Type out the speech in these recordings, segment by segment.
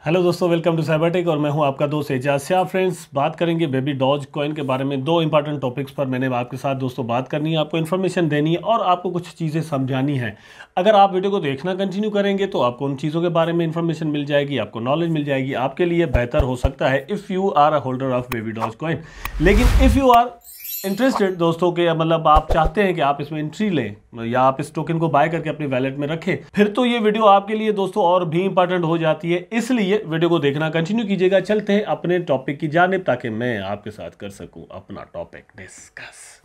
Hello दोस्तों, welcome to Cybertech और मैं हूं आपका दोस्त एजाज शाह। फ्रेंड्स, बात करेंगे बेबी डॉज कॉइन के बारे में। दो इंपॉर्टेंट टॉपिक्स पर मैंने आपके साथ दोस्तों बात करनी है, आपको इन्फॉर्मेशन देनी है और आपको कुछ चीज़ें समझानी है। अगर आप वीडियो को देखना कंटिन्यू करेंगे तो आपको उन चीज़ों के बारे में इन्फॉर्मेशन मिल जाएगी, आपको नॉलेज मिल जाएगी, आपके लिए बेहतर हो सकता है if you are a holder of Baby Doge Coin. लेकिन इफ़ यू आर इंटरेस्टेड दोस्तों के मतलब आप चाहते हैं कि आप इसमें एंट्री लें या आप इस टोकन को बाय करके अपने वैलेट में रखें, फिर तो ये वीडियो आपके लिए दोस्तों और भी इंपॉर्टेंट हो जाती है। इसलिए वीडियो को देखना कंटिन्यू कीजिएगा। चलते हैं अपने टॉपिक की जानिब ताकि मैं आपके साथ कर सकूं अपना टॉपिक डिस्कस।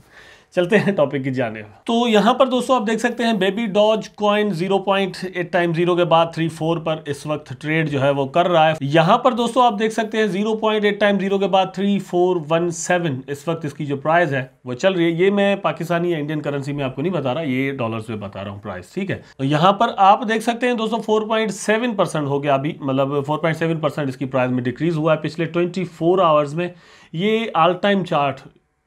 चलते हैं टॉपिक की जानिब। तो यहां पर दोस्तों आप देख सकते हैं बेबी डॉज कॉइन 0.8 टाइम्स 0 के बाद 34 पर इस वक्त ट्रेड जो है वो कर रहा है। यहां पर दोस्तों आप देख सकते हैं 0.8 टाइम्स 0 के बाद 3417 इस वक्त इसकी जो प्राइस है वो चल रही है। ये मैं पाकिस्तानी या इंडियन करेंसी में आपको नहीं बता रहा, ये डॉलर्स में बता रहा हूँ प्राइस, ठीक है। तो यहां पर आप देख सकते हैं दोस्तों 4.7% हो गया अभी, मतलब 4.7% इसकी प्राइस में डिक्रीज हुआ है पिछले 24 आवर्स में। ये ऑल टाइम चार्ट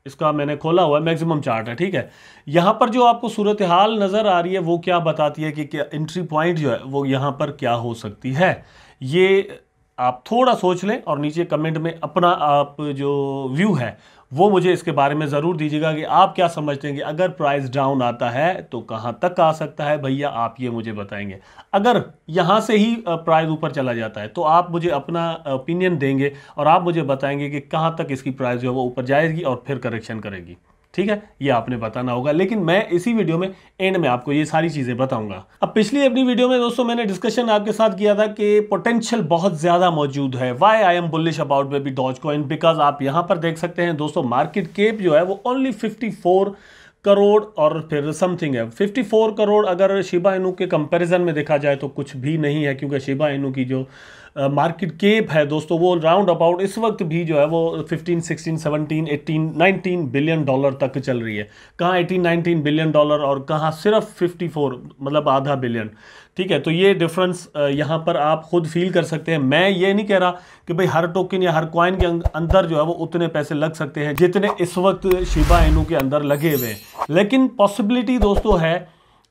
इसका मैंने खोला हुआ है, मैक्सिमम चार्ट है, ठीक है। यहाँ पर जो आपको सूरत हाल नज़र आ रही है वो क्या बताती है कि क्या एंट्री पॉइंट जो है वो यहाँ पर क्या हो सकती है। ये आप थोड़ा सोच लें और नीचे कमेंट में अपना आप जो व्यू है वो मुझे इसके बारे में ज़रूर दीजिएगा कि आप क्या समझते हैं कि अगर प्राइस डाउन आता है तो कहाँ तक आ सकता है। भैया आप ये मुझे बताएंगे। अगर यहाँ से ही प्राइस ऊपर चला जाता है तो आप मुझे अपना ओपिनियन देंगे और आप मुझे बताएंगे कि कहाँ तक इसकी प्राइस जो है वो ऊपर जाएगी और फिर करेक्शन करेगी, ठीक है। ये आपने बताना होगा, लेकिन मैं इसी वीडियो में एंड में आपको ये सारी चीजें बताऊंगा। अब पिछली अपनी वीडियो में दोस्तों मैंने डिस्कशन आपके साथ किया था कि पोटेंशियल बहुत ज्यादा मौजूद है। Why I am bullish about Baby Doge Coin, because आप यहां पर देख सकते हैं दोस्तों मार्केट कैप जो है वो ओनली 54 करोड़ और फिर समथिंग है। 54 करोड़ अगर शिबा इनू के कंपैरिजन में देखा जाए तो कुछ भी नहीं है, क्योंकि शिबा इनू की जो मार्केट कैप है दोस्तों वो राउंड अबाउट इस वक्त भी जो है वो 15, 16, 17, 18, 19 बिलियन डॉलर तक चल रही है। कहाँ 18, 19 बिलियन डॉलर और कहाँ सिर्फ 54, मतलब आधा बिलियन, ठीक है। तो ये डिफरेंस यहाँ पर आप खुद फील कर सकते हैं। मैं ये नहीं कह रहा कि भाई हर टोकन या हर कॉइन के अंदर जो है वो उतने पैसे लग सकते हैं जितने इस वक्त शिबा इनू के अंदर लगे हुए हैं, लेकिन पॉसिबिलिटी दोस्तों है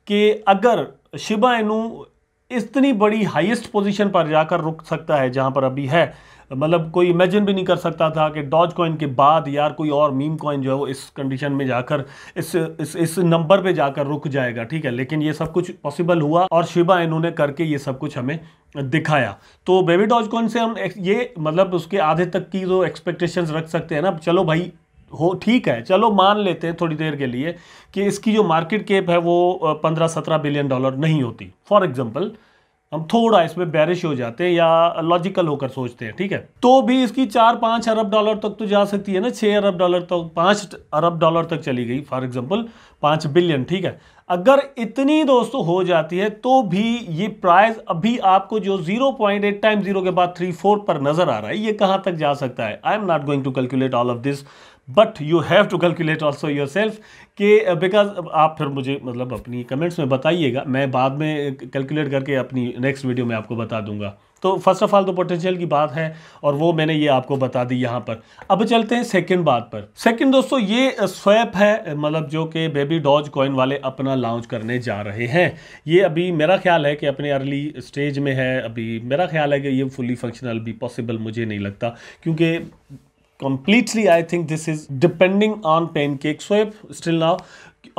कि अगर शिबा इनू इतनी बड़ी हाईएस्ट पोजीशन पर जाकर रुक सकता है जहां पर अभी है, मतलब कोई इमेजिन भी नहीं कर सकता था कि डॉज कॉइन के बाद यार कोई और मीम कॉइन जो है वो इस कंडीशन में जाकर इस नंबर पे जाकर रुक जाएगा, ठीक है। लेकिन ये सब कुछ पॉसिबल हुआ और शिबा इनू ने करके ये सब कुछ हमें दिखाया। तो बेबी डॉज कॉइन से हम ये मतलब उसके आधे तक की जो एक्सपेक्टेशंस रख सकते हैं ना, चलो भाई हो ठीक है, चलो मान लेते हैं थोड़ी देर के लिए कि इसकी जो मार्केट कैप है वो 15-17 बिलियन डॉलर नहीं होती, फॉर एग्जांपल। हम थोड़ा इसमें बैरिश हो जाते हैं या लॉजिकल होकर सोचते हैं, ठीक है। तो भी इसकी 4-5 अरब डॉलर तक तो जा सकती है ना, 6 अरब डॉलर तक, 5 अरब डॉलर तक चली गई, फॉर एग्जांपल 5 बिलियन, ठीक है। अगर इतनी दोस्तों हो जाती है तो भी ये प्राइस अभी आपको जो 0.8 टाइम्स 0 के बाद 34 पर नजर आ रहा है, ये कहां तक जा सकता है। I am not going to calculate all of this, but you have to calculate also yourself कि बिकॉज आप फिर मुझे मतलब अपनी कमेंट्स में बताइएगा, मैं बाद में कैलकुलेट करके अपनी नेक्स्ट वीडियो में आपको बता दूंगा। तो फर्स्ट ऑफ ऑल तो पोटेंशियल की बात है और वो मैंने ये आपको बता दी यहाँ पर। अब चलते हैं सेकंड बात पर। सेकंड दोस्तों ये स्वैप है, मतलब जो कि बेबी डॉज कॉइन वाले अपना लॉन्च करने जा रहे हैं। ये अभी मेरा ख्याल है कि अपने अर्ली स्टेज में है। अभी मेरा ख्याल है कि ये फुली फंक्शनल भी पॉसिबल मुझे नहीं लगता, क्योंकि completely I think this is depending on PancakeSwap still now।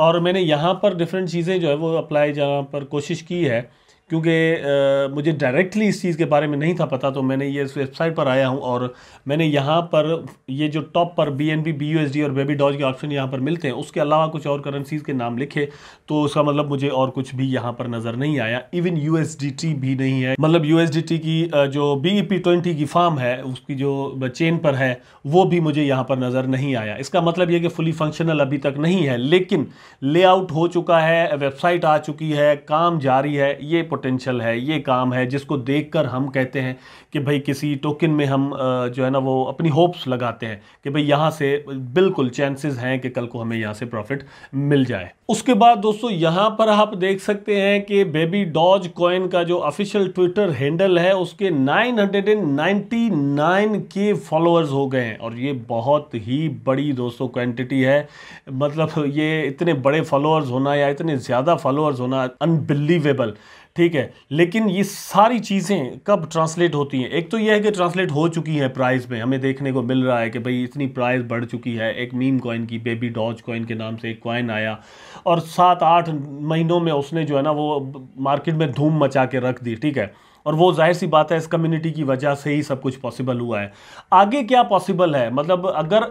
और मैंने यहाँ पर डिफरेंट चीज़ें जो है वो अप्लाई जहाँ पर कोशिश की है, क्योंकि मुझे डायरेक्टली इस चीज़ के बारे में नहीं था पता, तो मैंने ये इस वेबसाइट पर आया हूँ और मैंने यहाँ पर ये जो टॉप पर BNB, BUSD और बेबी डॉज के ऑप्शन यहाँ पर मिलते हैं, उसके अलावा कुछ और करेंसीज के नाम लिखे तो उसका मतलब मुझे और कुछ भी यहाँ पर नज़र नहीं आया। इवन USDT भी नहीं है, मतलब USDT की जो BEP20 की फार्म है उसकी जो चेन पर है वो भी मुझे यहाँ पर नज़र नहीं आया। इसका मतलब ये कि फुली फंक्शनल अभी तक नहीं है, लेकिन लेआउट हो चुका है, वेबसाइट आ चुकी है, काम जारी है। ये पोटेंशियल है, ये काम है जिसको देखकर हम कहते हैं कि भाई किसी टोकन में हम जो है ना वो अपनी होप्स लगाते हैं कि भाई यहाँ से बिल्कुल चांसेस हैं कि कल को हमें यहाँ से प्रॉफिट मिल जाए। उसके बाद दोस्तों यहाँ पर आप देख सकते हैं कि बेबी डॉज कॉइन का जो ऑफिशियल ट्विटर हैंडल है उसके 999 के फॉलोअर्स हो गए हैं और ये बहुत ही बड़ी दोस्तों क्वांटिटी है। मतलब ये इतने बड़े फॉलोअर्स होना या इतने ज़्यादा फॉलोअर्स होना अनबिलीवेबल, ठीक है। लेकिन ये सारी चीज़ें कब ट्रांसलेट होती हैं? एक तो ये है कि ट्रांसलेट हो चुकी है प्राइस में, हमें देखने को मिल रहा है कि भाई इतनी प्राइस बढ़ चुकी है। एक मीम कॉइन की, बेबी डॉज कॉइन के नाम से एक कॉइन आया और 7-8 महीनों में उसने जो है ना वो मार्केट में धूम मचा के रख दी, ठीक है। और वो जाहिर सी बात है इस कम्युनिटी की वजह से ही सब कुछ पॉसिबल हुआ है। आगे क्या पॉसिबल है, मतलब अगर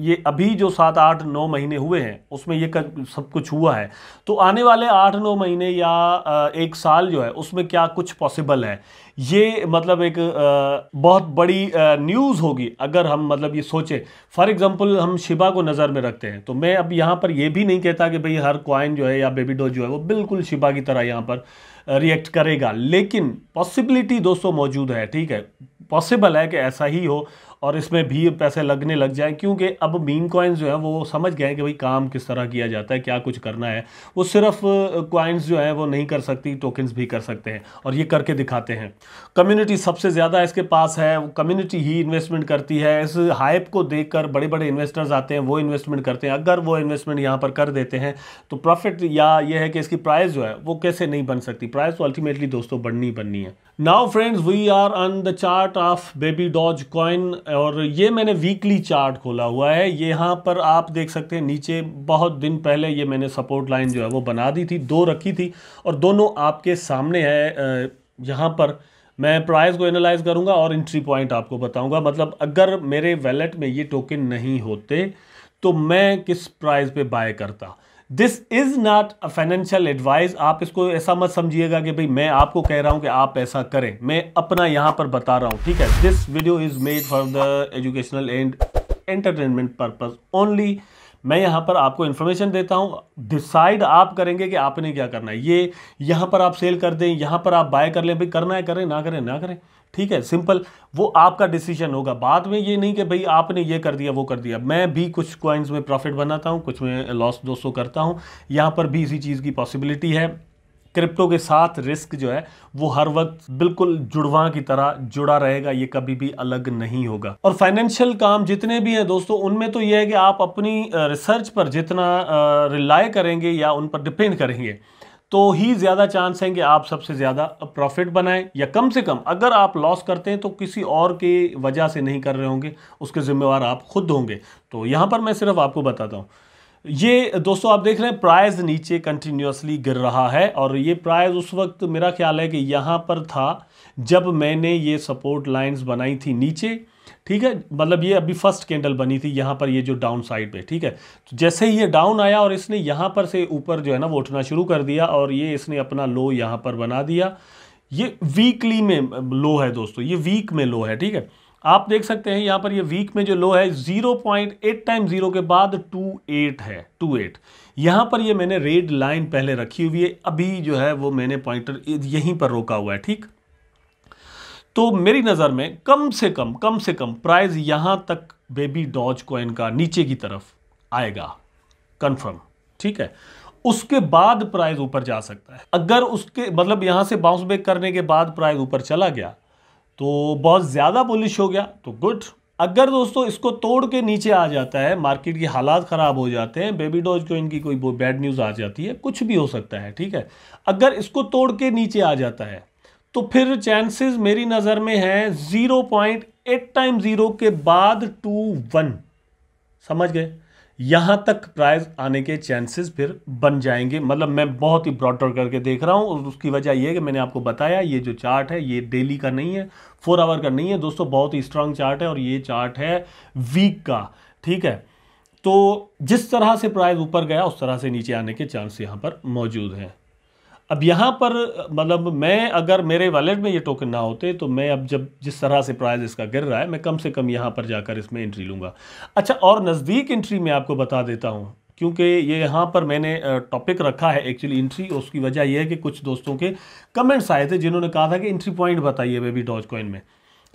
ये अभी जो 7-8-9 महीने हुए हैं उसमें ये सब कुछ हुआ है, तो आने वाले 8-9 महीने या 1 साल जो है उसमें क्या कुछ पॉसिबल है, ये मतलब एक बहुत बड़ी न्यूज़ होगी अगर हम मतलब ये सोचें। फॉर एग्जांपल हम शिबा को नज़र में रखते हैं, तो मैं अब यहाँ पर ये भी नहीं कहता कि भाई हर कॉइन जो है या बेबी डॉज जो है वो बिल्कुल शिबा की तरह यहाँ पर रिएक्ट करेगा, लेकिन पॉसिबिलिटी दोस्तों मौजूद है, ठीक है। पॉसिबल है कि ऐसा ही हो और इसमें भी पैसे लगने लग जाए, क्योंकि अब मीम कॉइन्स जो है वो समझ गए हैं कि भाई काम किस तरह किया जाता है, क्या कुछ करना है। वो सिर्फ कॉइन्स जो है वो नहीं कर सकती, टोकन्स भी कर सकते हैं और ये करके दिखाते हैं। कम्युनिटी सबसे ज़्यादा इसके पास है, वो कम्युनिटी ही इन्वेस्टमेंट करती है। इस हाइप को देखकर बड़े बड़े इन्वेस्टर्स आते हैं, वो इन्वेस्टमेंट करते हैं। अगर वो इन्वेस्टमेंट यहाँ पर कर देते हैं तो प्रॉफिट या ये है कि इसकी प्राइस जो है वो कैसे नहीं बन सकती। प्राइस तो अल्टीमेटली दोस्तों बननी है। Now friends, we are on the chart of Baby Doge Coin और ये मैंने वीकली चार्ट खोला हुआ है। ये यहाँ पर आप देख सकते हैं नीचे बहुत दिन पहले ये मैंने सपोर्ट लाइन जो है वो बना दी थी, 2 रखी थी और दोनों आपके सामने है। यहाँ पर मैं प्राइस को एनालाइज करूँगा और एंट्री पॉइंट आपको बताऊँगा। मतलब अगर मेरे वैलेट में ये टोकन नहीं होते तो मैं किस प्राइस पे बाय करता। This is not a financial advice. आप इसको ऐसा मत समझिएगा कि भाई मैं आपको कह रहा हूं कि आप ऐसा करें, मैं अपना यहां पर बता रहा हूं, ठीक है। This video is made for the educational and entertainment purpose only. मैं यहां पर आपको इन्फॉर्मेशन देता हूं, डिसाइड आप करेंगे कि आपने क्या करना है। ये यहां पर आप सेल कर दें, यहां पर आप बाय कर लें, भाई करना है करें, ना करें ना करें, ठीक है, सिंपल। वो आपका डिसीजन होगा। बाद में ये नहीं कि भाई आपने ये कर दिया वो कर दिया। मैं भी कुछ कॉइन्स में प्रॉफिट बनाता हूं, कुछ में लॉस दोस्तों करता हूं। यहां पर भी इसी चीज़ की पॉसिबिलिटी है। क्रिप्टो के साथ रिस्क जो है वो हर वक्त बिल्कुल जुड़वा की तरह जुड़ा रहेगा, ये कभी भी अलग नहीं होगा। और फाइनेंशियल काम जितने भी हैं दोस्तों, उनमें तो ये है कि आप अपनी रिसर्च पर जितना रिलाय करेंगे या उन पर डिपेंड करेंगे तो ही ज़्यादा चांस है कि आप सबसे ज़्यादा प्रॉफिट बनाएं, या कम से कम अगर आप लॉस करते हैं तो किसी और के वजह से नहीं कर रहे होंगे, उसके जिम्मेवार आप खुद होंगे। तो यहाँ पर मैं सिर्फ आपको बताता हूँ। ये दोस्तों आप देख रहे हैं प्राइस नीचे कंटिन्यूसली गिर रहा है और ये प्राइस उस वक्त मेरा ख्याल है कि यहाँ पर था जब मैंने ये सपोर्ट लाइंस बनाई थी नीचे, ठीक है। मतलब ये अभी फर्स्ट कैंडल बनी थी यहाँ पर, ये जो डाउन साइड पे, ठीक है। तो जैसे ही ये डाउन आया और इसने यहाँ पर से ऊपर जो है ना वो उठना शुरू कर दिया और ये इसने अपना लो यहाँ पर बना दिया। ये वीकली में लो है दोस्तों, ये वीक में लो है, ठीक है। आप देख सकते हैं यहाँ पर ये वीक में जो लो है 0.8 टाइम 0 के बाद 28 है, 28। यहाँ पर ये मैंने रेड लाइन पहले रखी हुई है, अभी जो है वो मैंने पॉइंटर यहीं पर रोका हुआ है, ठीक। तो मेरी नज़र में कम से कम प्राइस यहां तक बेबी डॉज कॉइन का नीचे की तरफ आएगा, कंफर्म, ठीक है। उसके बाद प्राइस ऊपर जा सकता है। अगर उसके मतलब यहां से बाउंस बैक करने के बाद प्राइस ऊपर चला गया तो बहुत ज़्यादा बुलिश हो गया तो गुड। अगर दोस्तों इसको तोड़ के नीचे आ जाता है, मार्केट के हालात ख़राब हो जाते हैं, बेबी डॉज कॉइन की कोई बैड न्यूज़ आ जाती है, कुछ भी हो सकता है, ठीक है। अगर इसको तोड़ के नीचे आ जाता है तो फिर चांसेस मेरी नज़र में है 0.8 टाइम 0 के बाद 21, समझ गए। यहां तक प्राइस आने के चांसेस फिर बन जाएंगे। मतलब मैं बहुत ही ब्रॉडर करके देख रहा हूं और उसकी वजह यह है कि मैंने आपको बताया ये जो चार्ट है ये डेली का नहीं है, 4 आवर का नहीं है दोस्तों, बहुत ही स्ट्रांग चार्ट है और ये चार्ट है वीक का, ठीक है। तो जिस तरह से प्राइस ऊपर गया उस तरह से नीचे आने के चांस यहां पर मौजूद हैं। अब यहाँ पर मतलब मैं अगर मेरे वॉलेट में ये टोकन ना होते तो मैं अब जब जिस तरह से प्राइस इसका गिर रहा है मैं कम से कम यहाँ पर जाकर इसमें एंट्री लूँगा। अच्छा, और नज़दीक एंट्री मैं आपको बता देता हूँ, क्योंकि ये यहाँ पर मैंने टॉपिक रखा है एक्चुअली एंट्री। उसकी वजह यह है कि कुछ दोस्तों के कमेंट्स आए थे जिन्होंने कहा था कि एंट्री पॉइंट बताइए बेबी डॉज कॉइन में।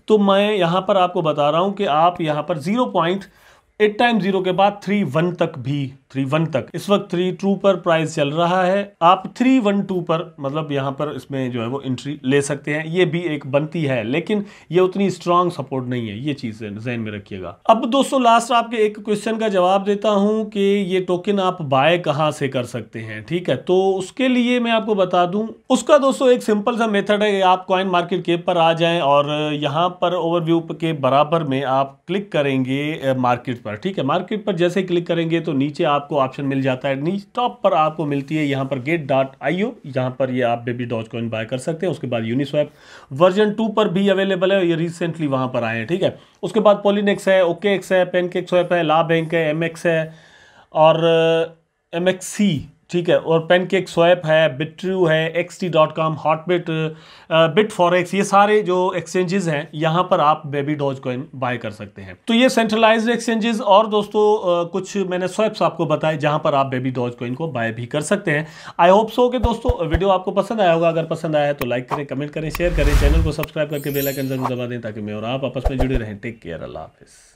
तो मैं यहाँ पर आपको बता रहा हूँ कि आप यहाँ पर 0.8 टाइम 0 के बाद 31 तक भी 3.31 तक। इस वक्त 3.2 पर प्राइस चल रहा है। आप 3.12 पर मतलब यहाँ पर इसमें जो है वो एंट्री ले सकते हैं। ये भी एक बनती है, लेकिन ये उतनी स्ट्रांग सपोर्ट नहीं है, ये चीज ज़हन में रखिएगा। अब दोस्तों लास्ट आपके एक क्वेश्चन का जवाब देता हूं कि ये टोकन आप बाय कहां से कर सकते हैं। ठीक है, तो उसके लिए मैं आपको बता दूं, उसका दोस्तों एक सिंपल सा मेथड है। आप कॉइन मार्केट कैप पर आ जाएं और यहां पर ओवरव्यू के बराबर में आप क्लिक करेंगे मार्केट पर। ठीक है, मार्केट पर जैसे क्लिक करेंगे तो नीचे आपको ऑप्शन मिल जाता है, नीचे टॉप पर आपको मिलती है यहाँ पर get.io। यहाँ पर ये आप बेबी डॉज कॉइन बाय कर सकते हैं। उसके बाद यूनिस्वैप वर्जन 2 पर भी अवेलेबल है, ये रिसेंटली वहां पर आए हैं। ठीक है, उसके बाद पॉलिनेक्स है, OKX है, पेनकेकस्वैप है, ला बैंक है, MX है और MXC। ठीक है, और पेनकेकस्वैप है, बिट्रू है, XT.com, हॉटबिट, बिटफॉरेक्स, ये सारे जो एक्सचेंजेस हैं यहाँ पर आप बेबी डॉज कॉइन बाय कर सकते हैं। तो ये सेंट्रलाइज्ड एक्सचेंजेस और दोस्तों कुछ मैंने स्वैप्स आपको बताए जहां पर आप बेबी डॉज कॉइन को बाय भी कर सकते हैं। आई होप सो कि दोस्तों वीडियो आपको पसंद आया होगा। अगर पसंद आया है तो लाइक करें, कमेंट करें, शेयर करें, चैनल को सब्सक्राइब करके बेल आइकन जरूर दबा दें ताकि मैं और आप आपस में जुड़े रहें। टेक केयर, अल्लाह हाफिज़।